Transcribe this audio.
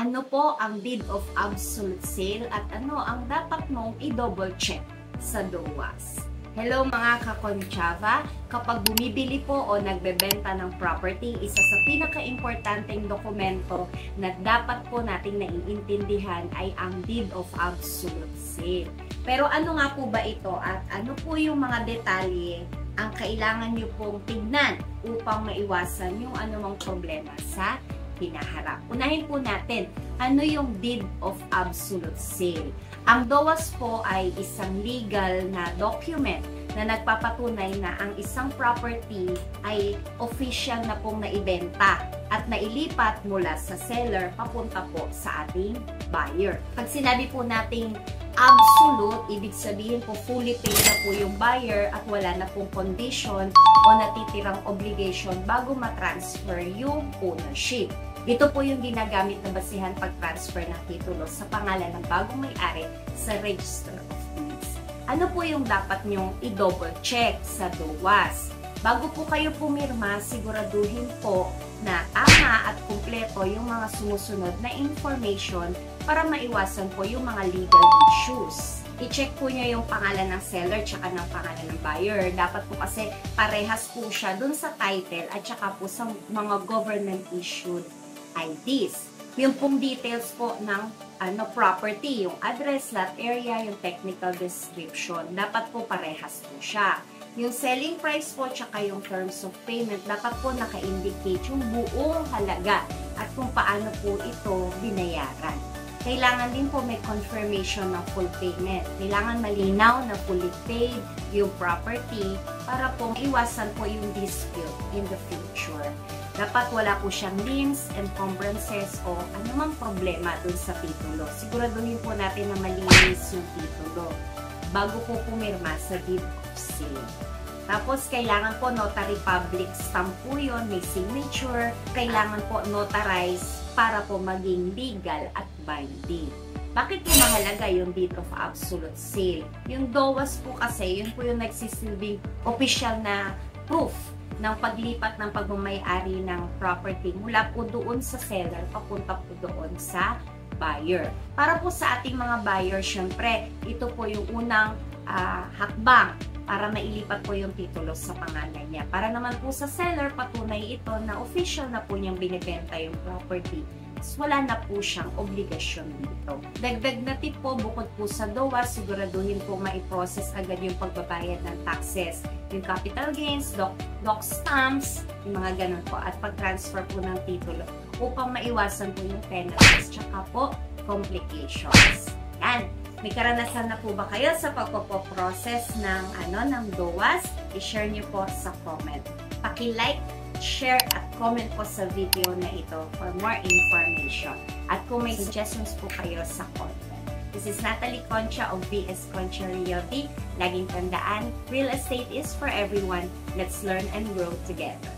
Ano po ang deed of absolute sale at ano ang dapat mong i-double check sa DOAS? Hello mga kakonchava! Kapag bumibili po o nagbebenta ng property, isa sa pinaka-importanteng dokumento na dapat po nating naiintindihan ay ang deed of absolute sale. Pero ano nga po ba ito at ano po yung mga detalye ang kailangan nyo pong tignan upang maiwasan yung anumang problema sa hinaharap? Unahin po natin, ano yung deed of absolute sale? Ang DOAS po ay isang legal na document na nagpapatunay na ang isang property ay official na pong naibenta at nailipat mula sa seller papunta po sa ating buyer. Pag sinabi po nating absolute, ibig sabihin po fully paid na po yung buyer at wala na pong condition o natitirang obligation bago matransfer yung ownership. Ito po yung ginagamit na basihan pag-transfer ng titulo sa pangalan ng bagong may-ari sa Register of Deeds. Ano po yung dapat nyong i-double check sa DOAS? Bago po kayo pumirma, siguraduhin po na tama at kumpleto yung mga sumusunod na information para maiwasan po yung mga legal issues. I-check po nyo yung pangalan ng seller tsaka ng pangalan ng buyer. Dapat po kasi parehas po siya dun sa title at tsaka po sa mga government issued IDs. Yung pong details po ng property, yung address, lot area, yung technical description, dapat po parehas po siya. Yung selling price po, tsaka yung terms of payment, dapat po naka-indicate yung buong halaga at kung paano po ito binayaran. Kailangan din po may confirmation ng full payment. Kailangan malinaw na fully paid yung property para po iwasan po yung dispute in the future. Dapat wala po siyang liens, encumbrances o anumang problema dun sa titulo. Siguraduhin po natin na malinis yung titulo bago po pumirma sa deed of sale. Tapos, kailangan po notary public stamp po yun, may signature. Kailangan po notarize para po maging legal at binding. Bakit po mahalaga yung deed of absolute sale? Yung DOAS po kasi, yun po yung nagsisilbing official na proof ng paglipat ng pagmamayari ng property mula po doon sa seller papunta po doon sa buyer. Para po sa ating mga buyer, syempre, ito po yung unang hakbang para mailipat po yung titulo sa pangalan niya. Para naman po sa seller, patunay ito na official na po niyang binibenta yung property. So, wala na po siyang obligasyon dito. Dagdag na tip po, bukod po sa DOAS, siguraduhin po maiprocess agad yung pagbabayad ng taxes. Yung capital gains, doc stamps, yung mga ganun po. At pag-transfer po ng titulo upang maiwasan po yung penalties tsaka po complications. Yan. May karanasan na po ba kayo sa pagpoprocess ng DOAS? I-share niyo po sa comment. Paki-like, share at comment po sa video na ito for more information. At kung may suggestions po kayo sa content. This is Natalie Concha of VS Concha Realty. Laging tandaan, real estate is for everyone. Let's learn and grow together.